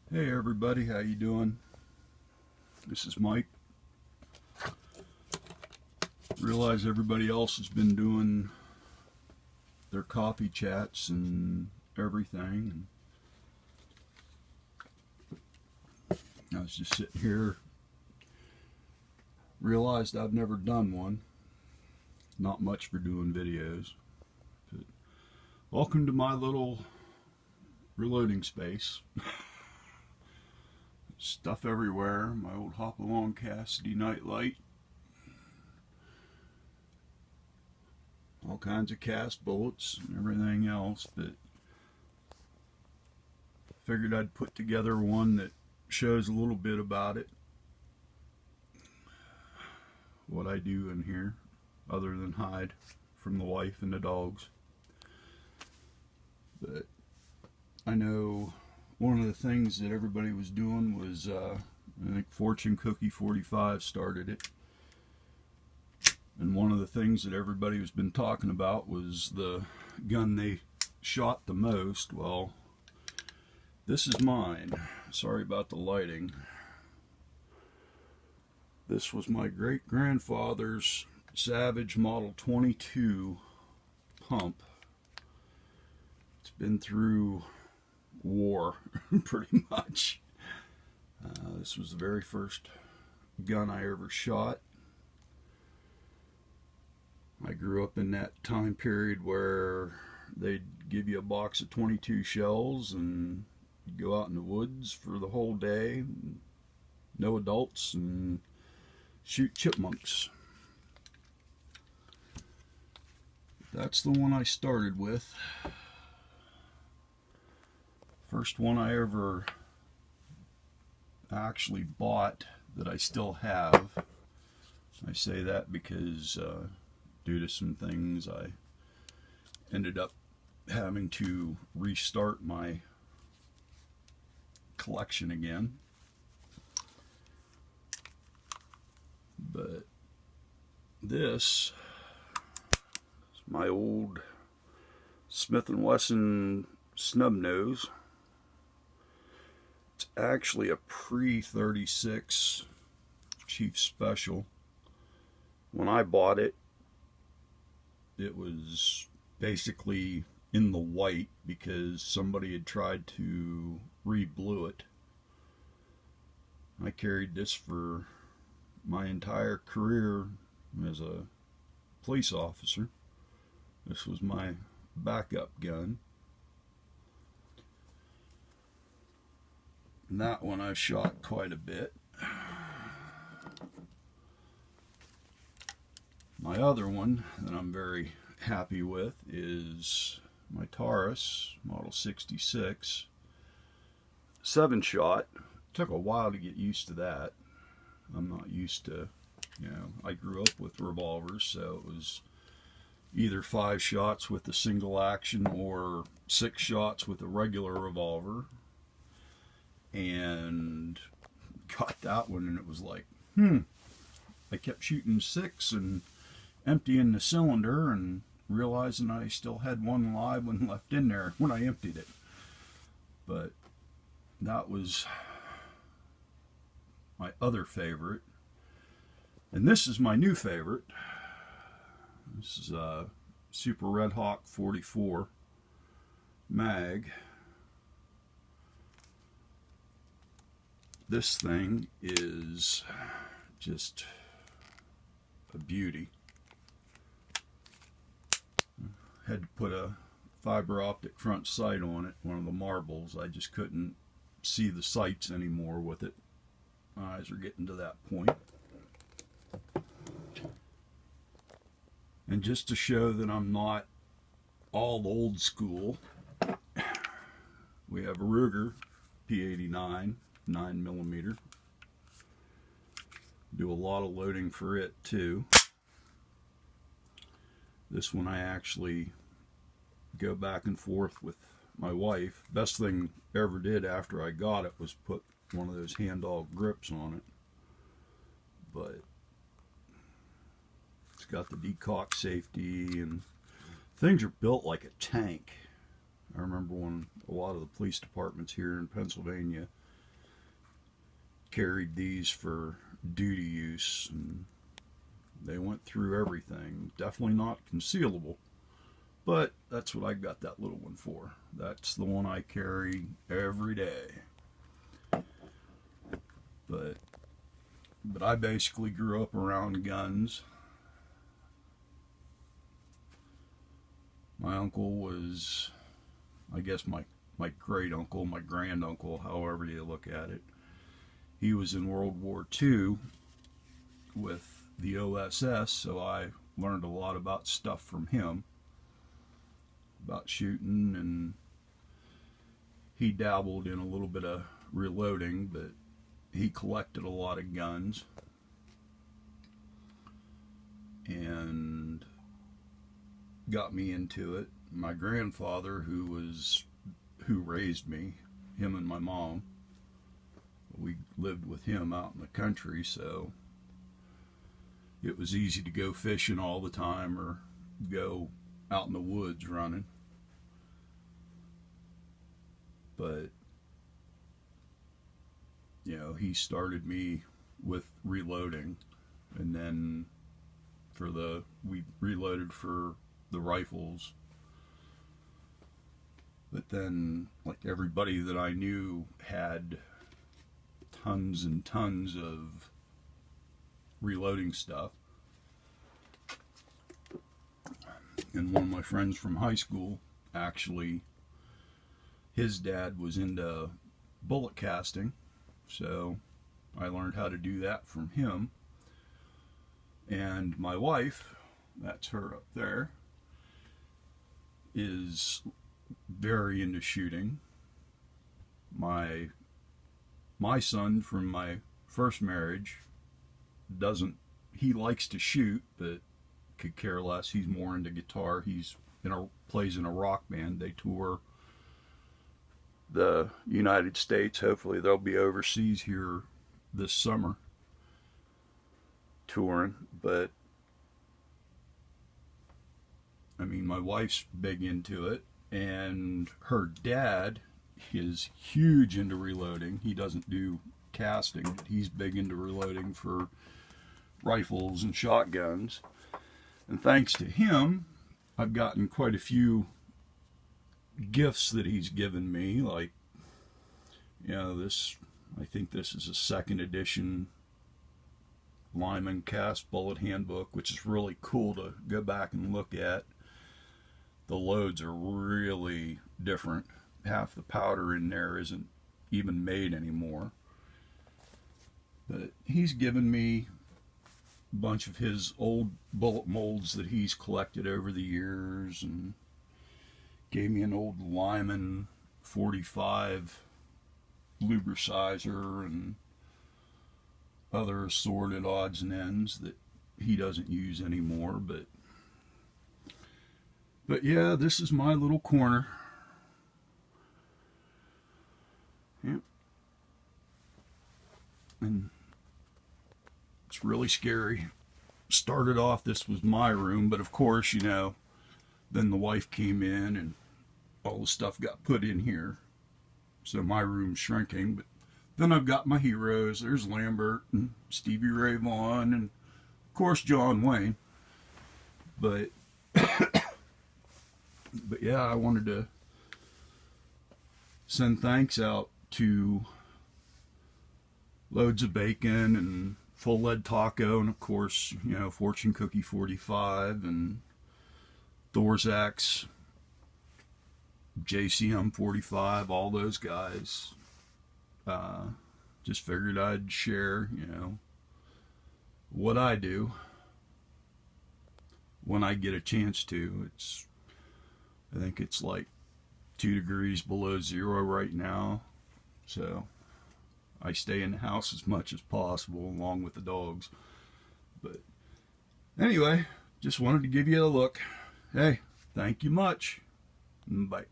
Hey everybody, how you doing? This is Mike. Realize everybody else has been doing their coffee chats and everything. I was just sitting here, realized I've never done one. Not much for doing videos. But welcome to my little reloading space. Stuff everywhere. My old Hopalong Cassidy nightlight. All kinds of cast bullets and everything else, but figured I'd put together one that shows a little bit about it, what I do in here other than hide from the wife and the dogs. But I know one of the things that everybody was doing was I think Fortune Cookie 45 started it. And one of the things that everybody has been talking about was the gun they shot the most. Well, this is mine. Sorry about the lighting. This was my great-grandfather's Savage Model 22 pump. It's been through war, pretty much. This was the very first gun I ever shot. I grew up in that time period where they'd give you a box of 22 shells and you'd go out in the woods for the whole day, no adults, and shoot chipmunks. That's the one I started with. First one I ever actually bought that I still have. I say that because due to some things I ended up having to restart my collection again. But this is my old Smith & Wesson snub nose. It's actually a pre-36 Chief Special. When I bought it, it was basically in the white because somebody had tried to re-blue it. I carried this for my entire career as a police officer. This was my backup gun. And that one I've shot quite a bit. My other one that I'm very happy with is my Taurus Model 66 7-shot. Took a while to get used to that. I'm not used to, I grew up with revolvers, so it was either 5 shots with a single action or 6 shots with a regular revolver. And got that one and it was like, I kept shooting 6 and emptying the cylinder and realizing I still had one live one left in there when I emptied it. But that was my other favorite. And this is my new favorite. This is a Super Red Hawk 44 mag. This thing is just a beauty. Had to put a fiber optic front sight on it, one of the marbles. I just couldn't see the sights anymore with it. My eyes are getting to that point. And just to show that I'm not all old school, we have a Ruger P89 9mm. Do a lot of loading for it too. This one I actually go back and forth with my wife. Best thing I ever did after I got it was put one of those hand-all grips on it. But it's got the decock safety and things are built like a tank. I remember when a lot of the police departments here in Pennsylvania carried these for duty use, and they went through everything. Definitely not concealable, but that's what I got that little one for. That's the one I carry every day. But I basically grew up around guns. My uncle was, I guess, my great uncle, my grand uncle, however you look at it. He was in World War II with the OSS, so I learned a lot about stuff from him, about shooting, and he dabbled in a little bit of reloading, but he collected a lot of guns. And got me into it. My grandfather, who raised me, him and my mom, we lived with him out in the country, so it was easy to go fishing all the time or go out in the woods running. But he started me with reloading, and then we reloaded for the rifles. But then, like, everybody that I knew had tons and tons of reloading stuff. And one of my friends from high school, actually, his dad was into bullet casting, so I learned how to do that from him. And my wife, that's her up there, is very into shooting. My son from my first marriage he likes to shoot, but could care less. He's more into guitar. Plays in a rock band. They tour the United States. Hopefully they'll be overseas here this summer touring. But I mean, my wife's big into it, and her dad is huge into reloading. He doesn't do casting, but he's big into reloading for rifles and shotguns. And thanks to him, I've gotten quite a few gifts that he's given me, like, I think this is a second edition Lyman Cast Bullet Handbook, which is really cool to go back and look at. The loads are really different. Half the powder in there isn't even made anymore. But he's given me a bunch of his old bullet molds that he's collected over the years, and gave me an old Lyman 45 lubricizer and other assorted odds and ends that he doesn't use anymore. But yeah, this is my little corner. Yep. And it's really scary. Started off, this was my room, but of course, then the wife came in and all the stuff got put in here. So my room's shrinking, but then I've got my heroes. There's Lambert and Stevie Ray Vaughan and of course John Wayne. But yeah, I wanted to send thanks out to Loads of Bacon and Full Lead Taco, and of course, Fortune Cookie 45 and Thorzak's JCM 45, all those guys. Just figured I'd share, what I do when I get a chance to. I think it's like 2 degrees below zero right now, so I stay in the house as much as possible along with the dogs. But anyway, just wanted to give you a look. Hey, thank you much. Bye.